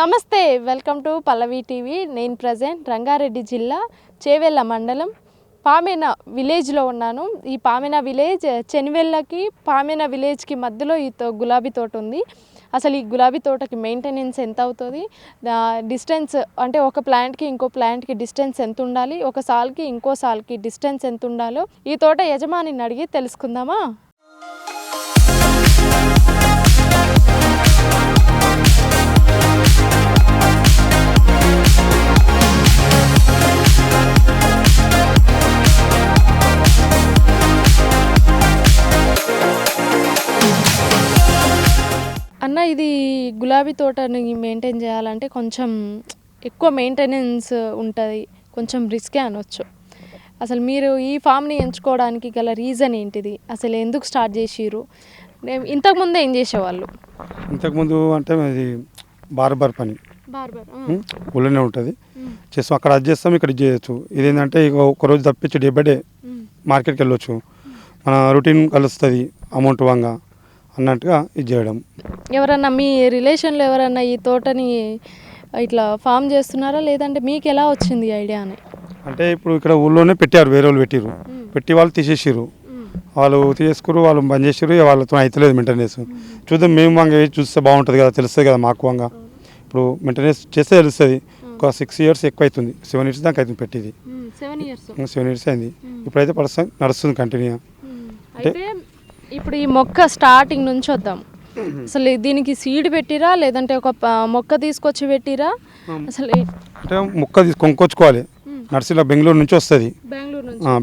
నమస్తే, welcome to Pallavi TV. నేను present Rangareddy జిల్లా చేవెళ్ళ మండలం పామెన విలేజ్లో ఉన్నాను. ఈ పామెన విలేజ్ చెనివెళ్ళకి పామెన విలేజ్కి మధ్యలో ఈ గులాబీ తోట ఉంది. అసలు ఈ గులాబీ తోటకి మెయింటెనెన్స్ ఎంత అవుతుంది, డిస్టెన్స్ అంటే ఒక ప్లాంట్కి ఇంకో ప్లాంట్కి డిస్టెన్స్ ఎంత ఉండాలి, ఒక సాల్కి ఇంకో సాల్కి డిస్టెన్స్ ఎంత ఉండాలో ఈ తోట యజమానిని అడిగి తెలుసుకుందామా. అన్న, ఇది గులాబీ తోటని మెయింటైన్ చేయాలంటే కొంచెం ఎక్కువ మెయింటెనెన్స్ ఉంటుంది, కొంచెం రిస్కే అనొచ్చు. అసలు మీరు ఈ ఫామ్ని ఎంచుకోవడానికి గల రీజన్ ఏంటిది, అసలు ఎందుకు స్టార్ట్ చేసిర్రు, ఇంతకుముందు ఏం చేసేవాళ్ళు? ఇంతకుముందు అంటే అది బార్బర్ పని ఊళ్ళోనే ఉంటుంది, చేస్తాం. అక్కడ అది చేస్తాం, ఇక్కడ చేయొచ్చు. ఇదేంటంటే ఇక ఒకరోజు తప్పించి డే బై డే మార్కెట్కి వెళ్ళొచ్చు, మన రొటీన్ కలుస్తుంది అమౌంట్ వంగా అన్నట్టుగా ఇది చేయడం. ఎవరన్నా మీ రిలేషన్లో ఎవరన్నా ఈ తోటని ఇట్లా ఫామ్ చేస్తున్నారా, లేదంటే మీకు ఎలా వచ్చింది ఐడియా అని? అంటే ఇప్పుడు ఇక్కడ ఊళ్ళోనే పెట్టారు, వేరే వాళ్ళు పెట్టి వాళ్ళు తీసేసారు, వాళ్ళు తీసుకురు, వాళ్ళు బంద్ చేసారు, వాళ్ళతో అవుతలేదు మెయింటెనెన్స్. చూద్దాం, మేము వంగ చూస్తే బాగుంటుంది కదా, తెలుస్తుంది కదా మాకు వంగ. ఇప్పుడు మెయింటెనెన్స్ చేస్తే తెలుస్తుంది. ఒక 6 years ఎక్కువ అవుతుంది, 7 years దాకా అవుతుంది పెట్టింది. 7 years అయింది. ఇప్పుడైతే నడుస్తుంది కంటిన్యూ. అంటే ఇప్పుడు ఈ మొక్క స్టార్టింగ్ నుంచి వద్దాం. అసలు దీనికి సీడ్ పెట్టిరా, లేదంటే ఒక మొక్క తీసుకొచ్చి పెట్టిరా? అసలు అంటే మొక్క కొనుక్కొచ్చుకోవాలి, నర్సరీలో బెంగళూరు నుంచి వస్తుంది.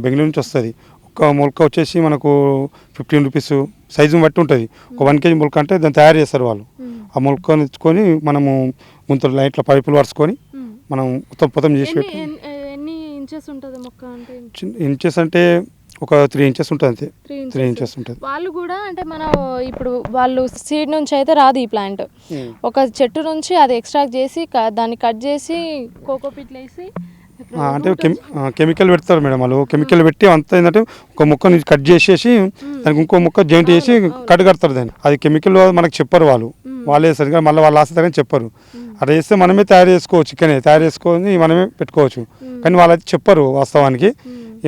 బెంగళూరు నుంచి వస్తుంది. ఒక మొలక వచ్చేసి మనకు 15 rupees, సైజుని బట్టి ఉంటుంది. ఒక 1 kg మొలక అంటే దాన్ని తయారు చేస్తారు వాళ్ళు. ఆ మొలక తెచ్చుకొని మనము ముంతలు లైట్ల పైపులు వరుసుకొని మనం మొత్తం చేసి పెట్టి. ఎన్ని ఇంచెస్ ఉంటుంది మొక్క? అంటే ఇంచెస్ అంటే ఒక 3 inches ఉంటుంది, అంతే. 3 inches ఉంటుంది. వాళ్ళు కూడా అంటే మనం ఇప్పుడు వాళ్ళు సీడ్ నుంచి అయితే రాదు ఈ ప్లాంట్, ఒక చెట్టు నుంచి అది ఎక్స్ట్రాక్ట్ చేసి దాన్ని కట్ చేసి కోకోపీట్లు వేసి అంటే కెమికల్ పెడతారు మేడం వాళ్ళు. కెమికల్ పెట్టి అంతా ఏంటంటే ఒక మొక్కని కట్ చేసేసి దానికి ఇంకో మొక్క జాయింట్ చేసి కడతారు దాన్ని. అది కెమికల్ మనకు చెప్పరు వాళ్ళు, వాళ్ళే సరిగా మళ్ళీ వాళ్ళు ఆసక్తిగా చెప్పరు. అట్లా చేస్తే మనమే తయారు చేసుకోవచ్చు, చికెన్ తయారు చేసుకొని మనమే పెట్టుకోవచ్చు. కానీ వాళ్ళైతే చెప్పరు వాస్తవానికి.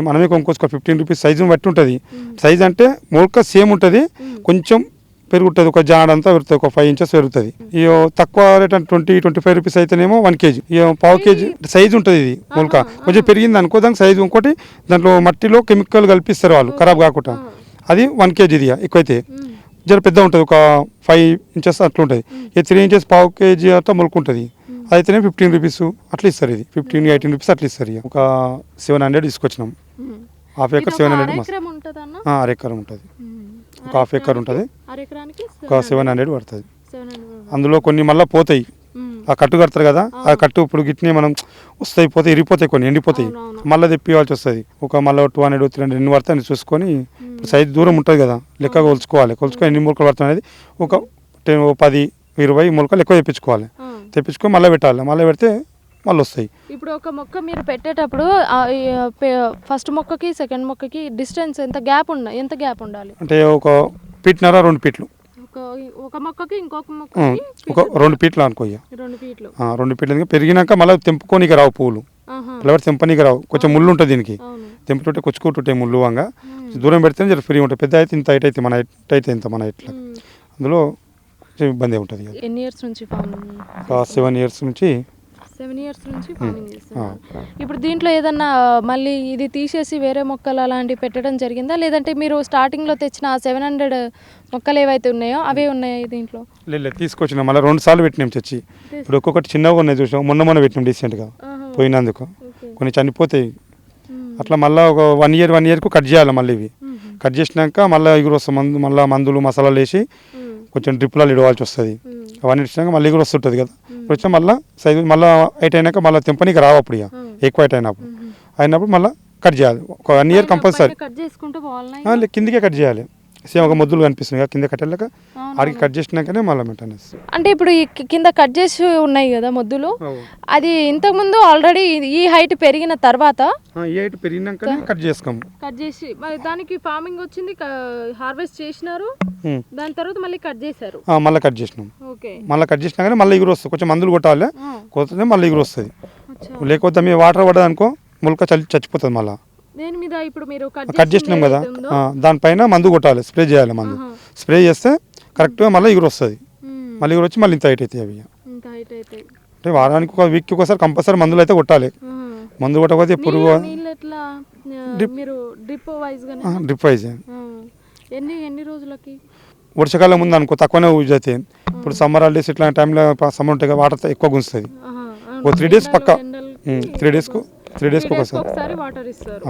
మనమే కొనుక్కోవచ్చు. 15 rupees సైజుని బట్టి ఉంటుంది. సైజ్ అంటే మొలక సేమ్ ఉంటుంది, కొంచెం పెరుగుతుంది, ఒక జాడంతా పెరుగుతుంది, ఒక 5 inches పెరుగుతుంది. ఇక తక్కువ రేట్ అంటే 20-25 rupees అయితేనేమో 1 kg, ఇక 1/2 kg సైజు ఉంటుంది. ఇది మొలక కొంచెం పెరిగింది అనుకో, దానికి సైజు ఇంకోటి దాంట్లో మట్టిలో కెమికల్ కల్పిస్తారు వాళ్ళు ఖరాబ్ కాకుండా. అది 1 kg. ఇది ఎక్కువైతే జర పెద్ద ఉంటుంది, ఒక 5 inches అట్లా ఉంటుంది. ఇక 3 inches 1/2 kg అట్లా మొలక ఉంటుంది. అయితేనే 15 rupees అట్లా ఇస్తారు. ఇది 15-18 rupees అట్లా ఇస్తారు. ఇక ఒక 700 తీసుకొచ్చినాం. హాఫ్ ఎకర్ 700, అరెకరం ఉంటుంది. ఒక హాఫ్ ఎకర్ ఉంటుంది, ఒక 700 పడుతుంది. అందులో కొన్ని మళ్ళీ పోతాయి, ఆ కట్టు కడతారు కదా, ఆ కట్టు ఇప్పుడు గిట్నే మనం వస్తాయి, పోతాయి, ఇరిగిపోతాయి, కొన్ని ఎండిపోతాయి, మళ్ళీ తెప్పివాల్సి వస్తుంది. ఒక మళ్ళీ 200-300 ఎన్ని పడతాయి చూసుకొని సైజు దూరం ఉంటుంది కదా, లెక్క కొలుచుకోవాలి. ఎన్ని మొలకలు పడుతుంది అనేది ఒక 10-20 మొలకలు ఎక్కువ తెప్పించుకొని మళ్ళీ పెట్టాలి. మళ్ళీ పెడితే మళ్ళీ వస్తాయి. ఇప్పుడు ఒక మొక్క మీరు పెట్టేటప్పుడు ఫస్ట్ మొక్కకి సెకండ్ మొక్కకి డిస్టెన్స్ ఎంత గ్యాప్ ఉండాలి? అంటే ఒక 1.5-2 feet. ఒక మొక్కకి ఇంకొక మొక్కకి ఒక 2 feet అనుకోయ్యా. 2 feet పెరిగినాక మళ్ళీ తెంపుకోనికి రావు పువ్వులు, ఫ్లవర్స్ తెంపనీకి రావు. కొంచెం ముళ్ళు ఉంటుంది దీనికి, తెంపుతుంటే కొచ్చుకుంటుంటాయి ముళ్ళు వంగా. దూరం పెడితే జర ఫ్రీ ఉంటుంది. పెద్ద అయితే ఇంత హైట్ అయితే మన హైట్ అయితే ఇంత మన హైట్లో, అందులో ఇబ్బంది ఉంటుంది. ఎన్ని ఇయర్స్ నుంచి? ఒక 7 years నుంచి. 7 years నుంచి ఫార్మింగ్ చేస్తున్నారు. ఇప్పుడు దీంట్లో ఏదన్నా మళ్ళీ ఇది తీసేసి వేరే మొక్కలు అలాంటివి పెట్టడం జరిగిందా, లేదంటే మీరు స్టార్టింగ్లో తెచ్చిన 700 మొక్కలు ఏవైతే ఉన్నాయో అవే ఉన్నాయా దీంట్లో? లేదు, తీసుకొచ్చినాం. మళ్ళీ 2 సార్లు పెట్టినాం తెచ్చి. ఇప్పుడు ఒక్కొక్కటి చిన్నగా ఉన్నాయి చూసాం, మొన్న పెట్టినాం రీసెంట్గా పోయినందుకు. కొన్ని చనిపోతాయి అట్లా. మళ్ళీ ఒక 1 yearకు కట్ చేయాలి. మళ్ళీ ఇవి కట్ చేసినాక మళ్ళీ ఎగురు వస్తాం, మళ్ళీ మందులు మసాలాలు వేసి కొంచెం డ్రిప్లలో ఇడవాల్సి వస్తుంది. అవన్నీ ఇచ్చినాక మళ్ళీ ఎగురు వస్తుంటుంది కదా. ఇప్పుడు వచ్చినా మళ్ళీ సైజు మళ్ళీ హైట్ అయినాక మళ్ళీ తెంపనీకి రావు. అప్పుడు ఇక ఎక్కువ హైట్ అయినప్పుడు మళ్ళీ కట్ చేయాలి. ఒక 1 year కంపల్సరీ. కిందికే కట్ చేయాలి. సేమ్ ఒక మొద్దులు కనిపిస్తుంది కదా కింద కట్టెలక ఆడికి కట్ చేసినాకనే మళ్ళీ మెయింటెనెన్స్. అంటే ఇప్పుడు ఈ కింద కట్ చేసి ఉన్నాయి కదా మొద్దులు, అది ఇంతకుముందు ఆల్రెడీ ఈ హైట్ పెరిగిన తర్వాత ఈ హైట్ పెరిగినాకనే కట్ చేసుకోము. కట్ చేసి మరి దానికి ఫార్మింగ్ వచ్చింది, హార్వెస్ట్ చేసినారు, దాని తర్వాత మళ్ళీ కట్ చేశారు. మళ్ళీ కట్ చేసినాం. ఓకే. మళ్ళీ కట్ చేసినాకనే మళ్ళీ ఎగురు వస్తుంది. కొంచెం మందులు కొట్టాలి, కొడితే మళ్ళీ ఎగురు వస్తుంది. లేకపోతే మీ వాటర్ పడదు అనుకో మొలక చచ్చిపోతుంది. మళ్ళీ దేని మీద ఇప్పుడు మీరు కట్ చేసినాం కదా దానిపైన మందు కొట్టాలి, స్ప్రే చేయాలి. మందు స్ప్రే చేస్తే కరెక్ట్గా మళ్ళీ ఎగురు వస్తుంది. మళ్ళీ ఎగురు వచ్చి మళ్ళీ ఇంత హైట్ అవుతాయి అవి. అంటే వారానికి ఒక వీక్కి ఒకసారి కంపల్సరీ మందులు అయితే కొట్టాలి. మందు కొట్టకపోతే పురుగు డ్రిప్ వైజ్ ఎన్ని రోజులకి వర్షాకాలం ముందు అనుకో తక్కువనే యూజ్ అవుతాయి. ఇప్పుడు సమ్మర్ హాలిడేస్ ఇట్లాంటి టైంలో సమ్మర్ ఉంటాయి వాటర్ ఎక్కువ గుంజుతుంది. ఓ 3 days పక్క 3 daysకి ఒకసారి వాటర్ ఇస్తారు.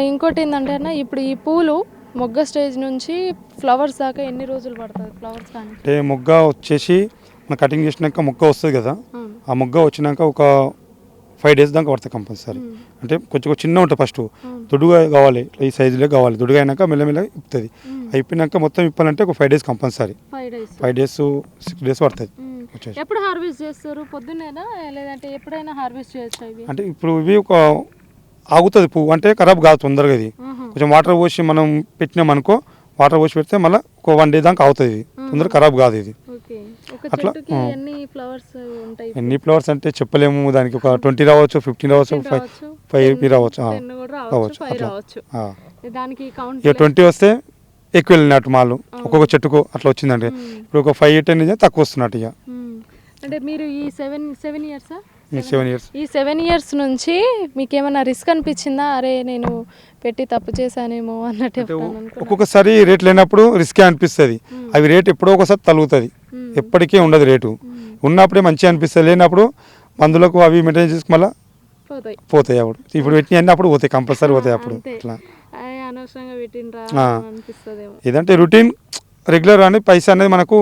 ఇంకోటి ఏంటంటే అన్న ఇప్పుడు ఈ పూలు మొగ్గ స్టేజ్ నుంచి ఫ్లవర్స్ దాకా ఎన్ని రోజులు పడుతుంది ఫ్లవర్స్ కానీ? అంటే మొగ్గ వచ్చేసి మనం కటింగ్ చేసినాక మొగ్గ వస్తుంది కదా, ఆ మొగ్గ వచ్చినాక ఒక 5 days దాకా పడుతుంది కంపల్సరీ. అంటే కొంచెం చిన్న ఉంటుంది ఫస్ట్, దుడుగా కావాలి, ఈ సైజులో కావాలి. దుడుగా అయినాక మెల్లమెల్ల ఇప్పుతుంది. అయిపోయినాక మొత్తం ఇప్పాలంటే ఒక 5 days కంపల్సరీ. 5 days 6 days పడుతుంది. ఎప్పుడు హార్వెస్ట్ చేస్తారు? పొద్దున్నేనా లేదంటే ఎప్పుడైనా హార్వెస్ట్ చేయొచ్చు ఇవి? అంటే ఇప్పుడు ఇవి ఒక ఆగుతుంది పువ్వు, అంటే ఖరాబ్ కాదు తొందరగా. ఇది కొంచెం వాటర్ పోసి మనం పెట్టినాం అనుకో, వాటర్ పోసి పెడితే మళ్ళీ ఒక 1 day దాకా అవుతుంది. తొందరగా ఖరాబ్ కాదు ఇది. అట్లా ఎన్ని ఫ్లవర్స్ అంటే చెప్పలేము. దానికి ఒక 20 రావచ్చు, 15 రావచ్చు, 5 రావచ్చు. ఇక 20 వస్తే ఎక్కువ వెళ్ళినట్టు మాలు ఒక్కొక్క చెట్టుకు అట్లా వచ్చిందంటే. ఇప్పుడు ఒక 5-10 తక్కువ వస్తున్నట్టు. ఇక అంటే మీరు ఈ 7 ఇయర్సా? 7 years. ఈ 7 years నుంచి మీకు ఏమైనా రిస్క్ అనిపించిందా? అరే నేను పెట్టి తప్పు చేశానేమో అన్నట్టు. ఒక్కొక్కసారి రేట్ లేనప్పుడు రిస్కే అనిపిస్తుంది. అవి రేట్ ఎప్పుడో ఒకసారి తగ్గుతుంది, ఎప్పటికీ ఉండదు రేటు. ఉన్నప్పుడే మంచిగా అనిపిస్తుంది, లేనప్పుడు మందులకు అవి మెయింటైన్ చేసుకు మళ్ళీ పోతాయి. అప్పుడు ఇప్పుడు పెట్టిన అన్నీ అప్పుడు పోతాయి, కంపల్సరీ పోతాయి అప్పుడు. అట్లా ఏదంటే రొటీన్ రెగ్యులర్ అని పైసా అనేది మనకు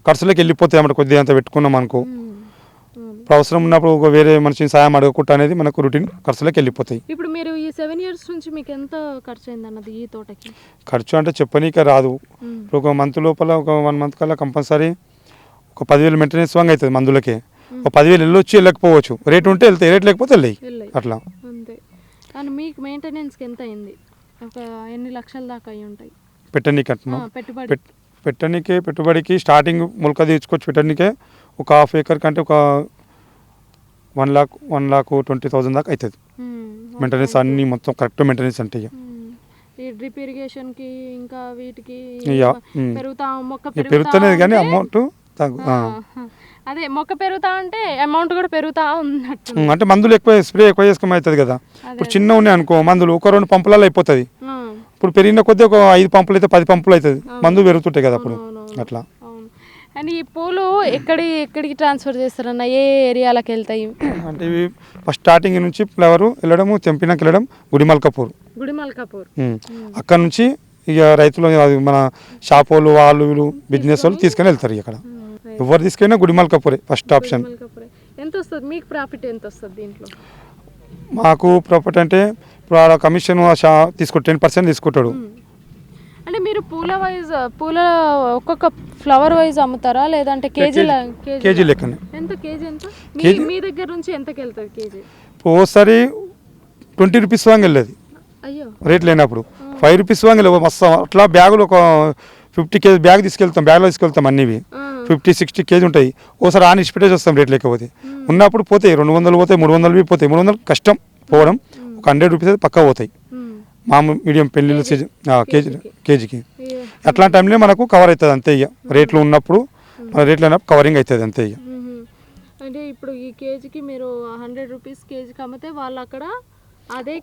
ఖర్చులోకి వెళ్ళిపోతాయి అన్నమాట. కొద్దిగా అంత పెట్టుకున్నాం అనుకో, ఇప్పుడు అవసరం ఉన్నప్పుడు ఒక వేరే మనిషిని సాయం అడగకుండా అనేది మనకు రొటీన్ ఖర్చులోకి వెళ్ళిపోతాయి. ఇప్పుడు మీరు ఈ 7 years నుంచి మీకు ఎంత ఖర్చు అయింది అన్నది ఈ తోటకి? ఖర్చు అంటే చెప్పనీక రాదు. ఇప్పుడు ఒక మంత్ లోపల ఒక 1 month కల్లా కంపల్సరీ ఒక 10,000 మెయింటెనెన్స్ వాంగ్ అవుతుంది మందులకే. ఒక 10,000 వెళ్ళొచ్చి వెళ్ళకపోవచ్చు, రేట్ ఉంటే వెళ్తాయి, రేట్ లేకపోతే వెళ్ళాయి అట్లా. అంతే. కానీ మీకు మెయింటెనెన్స్కి ఎంత అయింది? ఒక ఎన్ని లక్షల దాకా అయి ఉంటాయి పెట్టనీకి అంటున్నాం. పెట్టుబడికి స్టార్టింగ్ మొలక తీసుకొచ్చి పెట్టనీకే ఒక 1/2 acre కంటే ఒక 1,20,000 దాకా అవుతుంది మెయింటెనెన్స్. అన్ని మొత్తం కరెక్ట్ మెయింటెనెన్స్ అంటే ఈ డ్రిప్ ఇరిగేషన్ కి ఇంకా వీటికి పెరుగుతున్నది కానీ అమౌంట్ అదే మొక్క పెరుగుతా అంటే అమౌంట్ కూడా పెరుగుతా ఉన్నట్టు. అంటే మందులు ఎక్కువ స్ప్రే ఎక్కువ చేసుకోవడం అవుతుంది కదా. ఇప్పుడు చిన్న ఉన్నాయి అనుకో మందులు ఒక 2 పంపులలో అయిపోతుంది. ఇప్పుడు పెరిగిన కొద్దీ ఒక 5 పంపులు అయితే 10 పంపులు అవుతుంది, మందులు పెరుగుతుంటాయి కదా అప్పుడు అట్లా. అండ్ ఈ పూలు ఎక్కడికి ట్రాన్స్ఫర్ చేస్తారన్న? ఏ ఏరియాలకు వెళ్తాయి? అంటే ఇవి ఫస్ట్ స్టార్టింగ్ నుంచి ఫ్లవర్ వెళ్ళడము, తెంపినాక వెళ్ళడం గుడిమల్కాపూర్. అక్కడ నుంచి ఇక రైతులు మన షాప్ వాళ్ళు వాళ్ళు వీళ్ళు బిజినెస్ వాళ్ళు తీసుకొని వెళ్తారు. ఇక్కడ ఎవరు తీసుకెళ్ళినా గుడిమల్కాపూరే ఫస్ట్ ఆప్షన్. ఎంత వస్తుంది మీకు ప్రాఫిట్? ఎంత వస్తుంది దీంట్లో? మాకు ప్రాఫిట్ అంటే ఇప్పుడు ఆ కమిషన్ తీసుకుంటాడు, 10% తీసుకుంటాడు. అంటే మీరు పూల ఒక్కొక్క ఫ్లవర్ వైజ్ అమ్ముతారా లేదంటే కేజీ లెక్కనే? ఎంత కేజీ ఎంత మీ దగ్గర నుంచి ఎంతకి వెళ్తుంది కేజీ? ఓసారి 20 రూపీస్ వాంగ్ వెళ్ళేది రేట్ లేనప్పుడు, 5 రూపీస్ వాంగ్ వెళ్ళవు మస్తు. అట్లా బ్యాగులు ఒక 50 kg బ్యాగ్ తీసుకెళ్తాం, బ్యాగ్లో తీసుకెళ్తాం. అన్నివి 50-60 kg ఉంటాయి. ఓసారి ఆని ఇచ్చిపెట్టేసి వస్తాం రేట్ లేకపోతే. ఉన్నప్పుడు పోతాయి 200 పోతాయి, 300 పోతాయి. 300 కష్టం పోవడం, ఒక 100 రూపీస్ అయితే పక్కా పోతాయి. మామూలు మీడియం పెళ్ళిళ్ళు కేజీకి. అట్లాంటి టైంలో మనకు కవర్ అవుతుంది అంతే. ఇక రేట్లు ఉన్నప్పుడు రేట్లు అయినప్పుడు కవరింగ్ అవుతుంది అంతే. ఇక అంటే ఇప్పుడు ఈ కేజీకి మీరు 100 రూపీస్ కేజీకి అమ్మితే వాళ్ళు అక్కడ అదే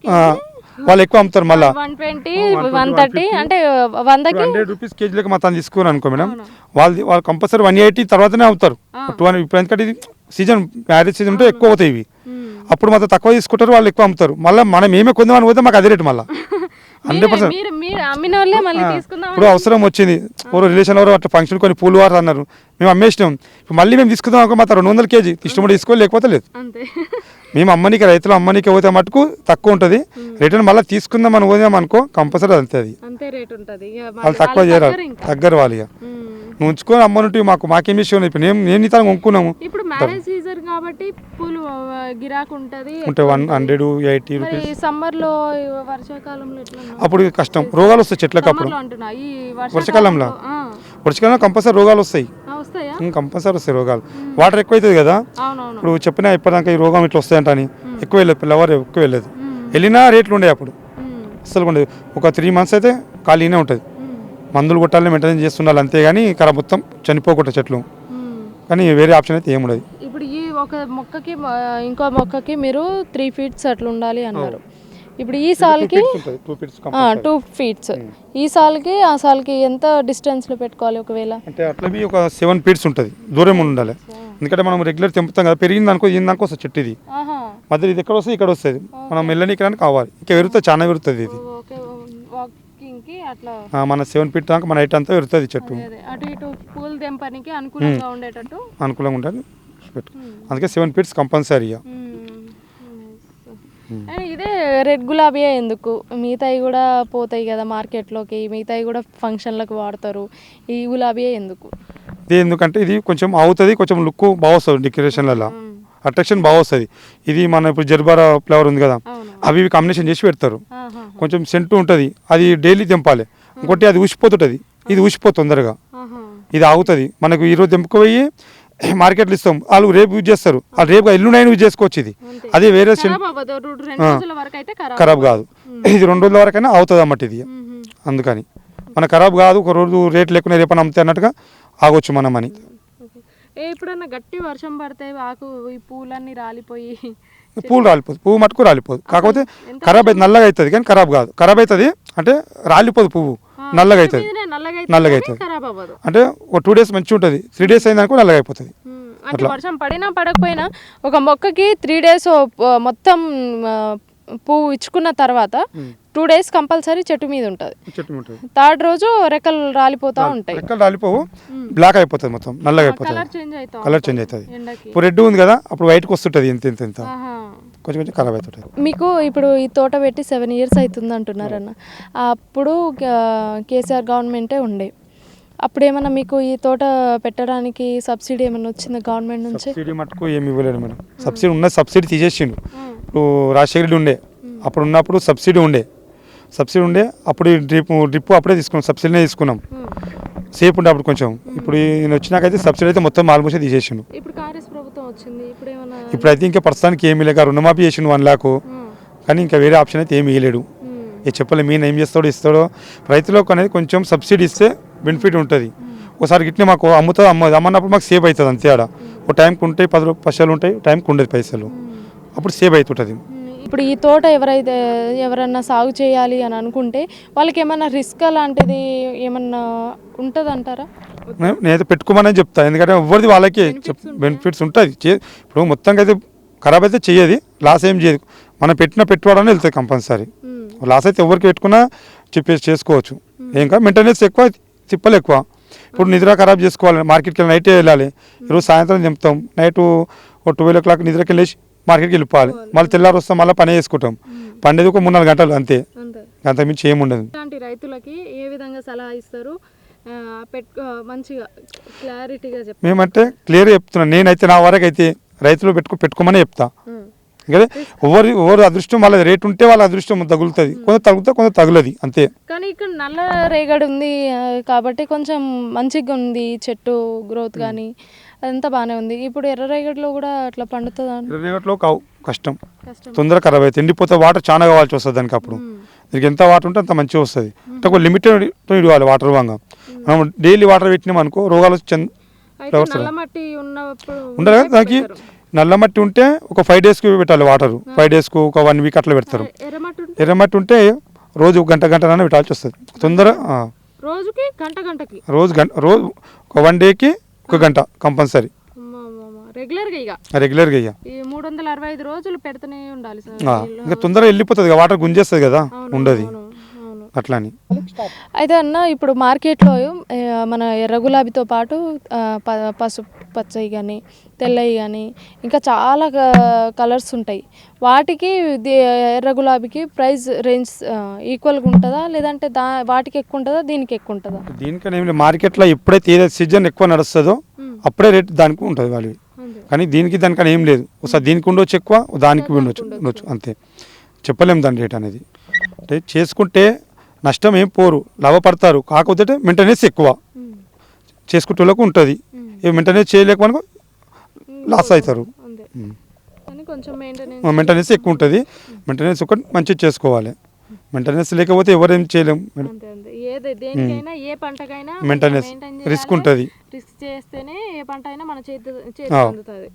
వాళ్ళు ఎక్కువ అమ్ముతారు. మళ్ళీ 120, 130 అంటే 100కి 100 రూపీస్ కేజీలకు మొత్తం తీసుకుని అనుకో మేడం, వాళ్ళు కంపల్సరీ 180 తర్వాతనే అవుతారు. ఇప్పుడు ఎందుకంటే ఇది సీజన్, మ్యారేజ్ సీజన్ ఉంటే ఎక్కువ అవుతాయి ఇవి. అప్పుడు మాత్రం తక్కువ తీసుకుంటారు, వాళ్ళు ఎక్కువ అమ్ముతారు. మళ్ళీ మనం ఏమే కొందామని పోతే మాకు అదే రేటు మళ్ళీ 100%. ఇప్పుడు అవసరం వచ్చింది, ఎవరు రిలేషన్ ఎవరు అట్లా ఫంక్షన్ కొన్ని పూలు వారు అన్నారు, మేము అమ్మేసినాం. ఇప్పుడు మళ్ళీ మేము తీసుకుందాం ఒక మాత్రం 200 kg ఇష్టం తీసుకోవాలి, లేకపోతే లేదు. మేము అమ్మనికి రైతులు అమ్మనికి పోతే మటుకు తక్కువ ఉంటుంది. రిటర్న్ మళ్ళీ తీసుకుందాం మనం పోదాం అనుకో కంపల్సరీ అంతే అది. అంతే రేట్ ఉంటుంది. వాళ్ళు తక్కువ చేయరు, దగ్గర వాళ్ళు ఇక నువ్వు ఉంచుకొని అమ్మనుంటే మాకేం విషయం. ఇప్పుడు నేను నీ తరం కొనుక్కున్నాము. ఇప్పుడు మ్యారేజ్ సీజన్ కాబట్టి పూలు గిరాకు ఉంటుంది. ఉంటే 180 రూపీస్. సమ్మర్ లో వర్షాకాలంలో ఎట్లా అప్పుడు కష్టం, రోగాలు వస్తాయి చెట్లకు. అప్పుడు వర్షాకాలంలో కంపల్సరీ రోగాలు వస్తాయి, కంపల్సరీ వస్తాయి రోగాలు. వాటర్ ఎక్కువ అవుతుంది కదా. ఇప్పుడు చెప్పినా ఇప్పటిదాకా ఈ రోగం ఇట్లా వస్తాయంట అని ఎక్కువ వెళ్ళదు, పిల్లవారు ఎక్కువ వెళ్ళదు. వెళ్ళినా రేట్లు ఉండేవి అప్పుడు, అసలు ఉండేది. ఒక 3 months అయితే ఖాళీనే ఉంటుంది. మందులు కొట్టాలని మెయింటైన్ చేస్తుండాలి అంతేగాని ఖరాబ్ మొత్తం చనిపోకుండా చెట్లు. కానీ వేరే ఆప్షన్ అయితే ఏముండదు. ఇప్పుడు ఈ ఒక మొక్కకి ఇంకో మొక్కకి మీరు 3 feet అట్లా ఉండాలి అన్నారు. ఇప్పుడు ఈ సాల్కి 2 feet, ఈ సాల్కి ఆ సాల్కి ఎంత డిస్టెన్స్లో పెట్టుకోవాలి ఒకవేళ? అంటే అట్లా ఒక 7 feet ఉంటుంది, దూరం ఉండాలి. ఎందుకంటే మనం రెగ్యులర్ తెంపుతాం కదా, పెరిగింది అనుకో ఇందాక వస్తుంది చెట్టు. ఇది మధ్యలో ఇది ఎక్కడ వస్తుంది, ఇక్కడ వస్తుంది. మనం వెళ్ళనీకడానికి కావాలి, ఇంకా పెరుగుతుంది, చాలా పెరుగుతుంది ఇది. మన 7 feet దాకా మన హైట్ అంతా పెరుగుతుంది చెట్టు. అటు ఇటు పూలు తెంపడానికి అనుకూలంగా ఉండేటట్టు అనుకూలంగా ఉంటుంది. అందుకే 7 feet కంపల్సరీగా. ఇదే రెడ్ గులాబీ ఎందుకు? మిగతాయి కూడా పోతాయి కదా మార్కెట్లోకి, మిగతాయి కూడా ఫంక్షన్లకు వాడతారు, ఈ గులాబీ ఎందుకు? ఇది ఎందుకంటే ఇది కొంచెం అవుతుంది, కొంచెం లుక్ బాగా వస్తుంది, డెకరేషన్లలో అట్రాక్షన్ బాగా వస్తుంది. ఇది మన ఇప్పుడు జర్బారా ఫ్లవర్ ఉంది కదా, అవి కాంబినేషన్ చేసి పెడతారు. కొంచెం సెంటు ఉంటుంది, అది డైలీ తెంపాలి. ఇంకోటి అది ఊసిపోతుంటుంది, ఇది ఊసిపోతుంది తొందరగా. ఇది ఆగుతుంది. మనకు ఈరోజు తెంపుకుపోయి మార్కెట్లో ఇస్తాం, వాళ్ళు రేపు యూజ్ చేస్తారు. వాళ్ళు రేపు ఎల్లుండైనా యూజ్ చేసుకోవచ్చు. ఇది అది వేరే ఖరాబ్ కాదు. ఇది 2 రోజుల వరకైనా అవుతుంది అన్నమాట ఇది. అందుకని మన ఖరాబ్ కాదు, ఒక రోజు రేట్ లేకుండా రేపని అమ్మితే అన్నట్టుగా ఆగొచ్చు మనం అని. ఎప్పుడన్నా గట్టి వర్షం పడితే ఆకు ఈ పూలన్నీ రాలిపోయి పూలు రాలిపోదు, పువ్వు మటుకు రాలిపోదు. కాకపోతే ఖరాబ్ అయితే నల్లగా అవుతుంది, కానీ ఖరాబ్ కాదు. ఖరాబ్ అవుతుంది అంటే రాలిపోదు, పువ్వు నల్లగా అవుతుంది. నల్లగా అవుతుంది అంటే ఒక 2 days మంచిగా ఉంటుంది, 3 days అయిందనుకో నల్లగా అయిపోతుంది. అంటే వర్షం పడినా పడకపోయినా ఒక మొక్కకి 3 days మొత్తం పువ్వు ఇచ్చుకున్న తర్వాత 2 days కంపల్సరీ చెట్టు మీద ఉంటుంది. 3rd రోజు రెక్కలు రాలిపోతూ ఉంటాయి. రెక్కలు రాలిపోవు, బ్లాక్ అయిపోతుంది, మొత్తం నల్లగా అయిపోతుంది, కలర్ చేంజ్ అవుతుంది. ఇప్పుడు రెడ్ ఉంది కదా, అప్పుడు వైట్కి వస్తుంటుంది. ఎంత కొంచెం కొంచెం ఖరాబ్ అవుతుంటుంది. మీకు ఇప్పుడు ఈ తోట పెట్టి 7 years అవుతుంది అంటున్నారన్న. అప్పుడు కేసీఆర్ గవర్నమెంటే ఉండే. అప్పుడు ఏమన్నా మీకు ఈ తోట పెట్టడానికి సబ్సిడీ ఏమైనా వచ్చిందా గవర్నమెంట్ నుంచి? సబ్సిడీ మటుకు ఏమి ఇవ్వలేదు మేడం. సబ్సిడీ ఉన్న సబ్సిడీ తీసేసిండు. ఇప్పుడు రాజశేఖర రెడ్డి ఉండే, అప్పుడు ఉన్నప్పుడు సబ్సిడీ ఉండే. అప్పుడు డ్రిప్ అప్పుడే తీసుకున్నాం, సబ్సిడీనే తీసుకున్నాం. సేఫ్ ఉండే అప్పుడు కొంచెం. ఇప్పుడు నేను వచ్చినాకైతే సబ్సిడీ అయితే మొత్తం ఆల్మోస్ట్ తీసేసిండు. ఇప్పుడు అయితే ఇంకా ప్రస్తుతానికి ఏమీ లేక రుణమాఫీ చేసిండు 1 lakh. కానీ ఇంకా వేరే ఆప్షన్ అయితే ఏమి ఇవ్వలేడు. చెప్పలేదు మీన్ ఏం చేస్తాడో ఇస్తాడో. రైతులకు అనేది కొంచెం సబ్సిడీ ఇస్తే బెనిఫిట్ ఉంటుంది. ఒకసారి గిట్నే మాకు అమ్మన్నప్పుడు మాకు సేవ్ అవుతుంది అంతే. ఆడ ఒక టైంకి ఉంటాయి 10 పైసలు ఉంటాయి, టైంకి ఉండదు పైసలు, అప్పుడు సేవ్ అవుతుంటుంది. ఇప్పుడు ఈ తోట ఎవరన్నా సాగు చేయాలి అని అనుకుంటే వాళ్ళకి ఏమన్నా రిస్క్ అలాంటిది ఏమన్నా ఉంటుంది అంటారా? నేనైతే పెట్టుకోమని చెప్తా, ఎందుకంటే ఎవరిది వాళ్ళకి బెనిఫిట్స్ ఉంటుంది. ఇప్పుడు మొత్తంగా అయితే ఖరాబ్ అయితే చేయదు, లాస్ ఏం చేయదు. మనం పెట్టిన పెట్టుబడి వెళ్తుంది కంపల్సరీ. లాస్ అయితే ఎవరికి పెట్టుకున్నా చేసుకోవచ్చు. ఏం కాదు, మెయింటెనెన్స్ ఎక్కువ, తిప్పలు ఎక్కువ. ఇప్పుడు నిద్ర ఖరాబ్ చేసుకోవాలి, మార్కెట్కి వెళ్ళి నైటే వెళ్ళాలి. ఈరోజు సాయంత్రం చెప్తాం, నైట్ 12 o'clock నిద్రకి వెళ్ళేసి మార్కెట్కి వెళ్ళిపోవాలి. మళ్ళీ తెల్లారు వస్తాం, మళ్ళీ పని చేసుకుంటాం. పండేది ఒక 3-4 గంటలు అంతే, అంతకుమించి ఏముండదు. రైతులకి ఏ విధంగా సలహా ఇస్తారు మంచిగా క్లారిటీగా చెప్తారు? మేమంటే క్లియర్గా చెప్తున్నాను. నేనైతే నా వరకు అయితే రైతులు పెట్టుకోమని చెప్తా. కదా ఎవరు అదృష్టం వాళ్ళ రేట్ ఉంటే వాళ్ళ అదృష్టం తగులుతుంది, కొంత తగులుతా కొంత తగులది అంతే. కానీ ఇక్కడ నల్ల రేగడి ఉంది కాబట్టి కొంచెం మంచిగా ఉంది చెట్టు గ్రోత్, కానీ అదంతా బాగానే ఉంది. ఇప్పుడు ఎర్ర రేగడిలో కూడా అట్లా పండుతుందా? ఎర్ర రేగడిలో కష్టం, తొందరగా ఖరాబ్ అవుతుంది, ఎండిపోతే వాటర్ చాలా కావాల్సి వస్తుంది దానికి. అప్పుడు దీనికి ఎంత వాటర్ ఉంటే అంత మంచిగా వస్తుంది. అంటే ఒక లిమిటెడ్ ఇవ్వాలి వాటర్. వంగా మనం డైలీ వాటర్ పెట్టినాం అనుకో రోగాలు ఉండదు. దానికి నల్ల మట్టి ఉంటే ఒక 5 daysకి పెట్టాలి వాటర్, 5 daysకు ఒక 1 week అట్లా పెడతారు. ఎర్రమట్టి ఉంటే రోజు గంటనైనా పెట్టాల్సి వస్తుంది. రోజు ఒక 1 dayకి 1 గంట కంపల్సరీ రెగ్యులర్గా 365 రోజులు పెడుతూనే ఉండాలి. ఇంకా తొందరగా వెళ్ళిపోతుంది, వాటర్ గుంజేస్తుంది కదా, ఉండదు. అట్లా అని. అయితే అన్న ఇప్పుడు మార్కెట్లో మన ఎర్ర గులాబీతో పాటు పసుపు పచ్చవి కానీ తెల్లవి కానీ ఇంకా చాలా కలర్స్ ఉంటాయి. వాటికి ఎర్ర గులాబీకి ప్రైస్ రేంజ్ ఈక్వల్గా ఉంటుందా, లేదంటే వాటికి ఎక్కువ ఉంటుందా, దీనికి ఎక్కువ ఉంటుందా? దీనికనే ఏమి లేదు, మార్కెట్లో ఎప్పుడైతే ఏ సీజన్ ఎక్కువ నడుస్తుందో అప్పుడే రేట్ దానికి ఉంటుంది వాళ్ళు. కానీ దీనికి దానికని ఏం లేదు, ఒకసారి దీనికి ఉండొచ్చు ఎక్కువ, దానికి ఉండొచ్చు అంతే. చెప్పలేము దాని రేట్ అనేది. అంటే చేసుకుంటే నష్టం ఏం పోరు, లాభపడతారు. కాకపోతే మెయింటెనెన్స్ ఎక్కువ చేసుకుంటే వాళ్ళకు ఉంటుంది. మెయింటెనెన్స్ చేయలేకపోయినా లాస్ అవుతారు. మెయింటెనెన్స్ ఎక్కువ ఉంటుంది. మెయింటెనెన్స్ ఒకటి మంచిగా చేసుకోవాలి. మెయింటెనెన్స్ లేకపోతే ఎవరేం చేయలేము. మెయింటెనెన్స్ రిస్క్ ఉంటుంది. రిస్క్ చేస్తేనే ఏ పంట అయినా మన చేతి అందుతుంది.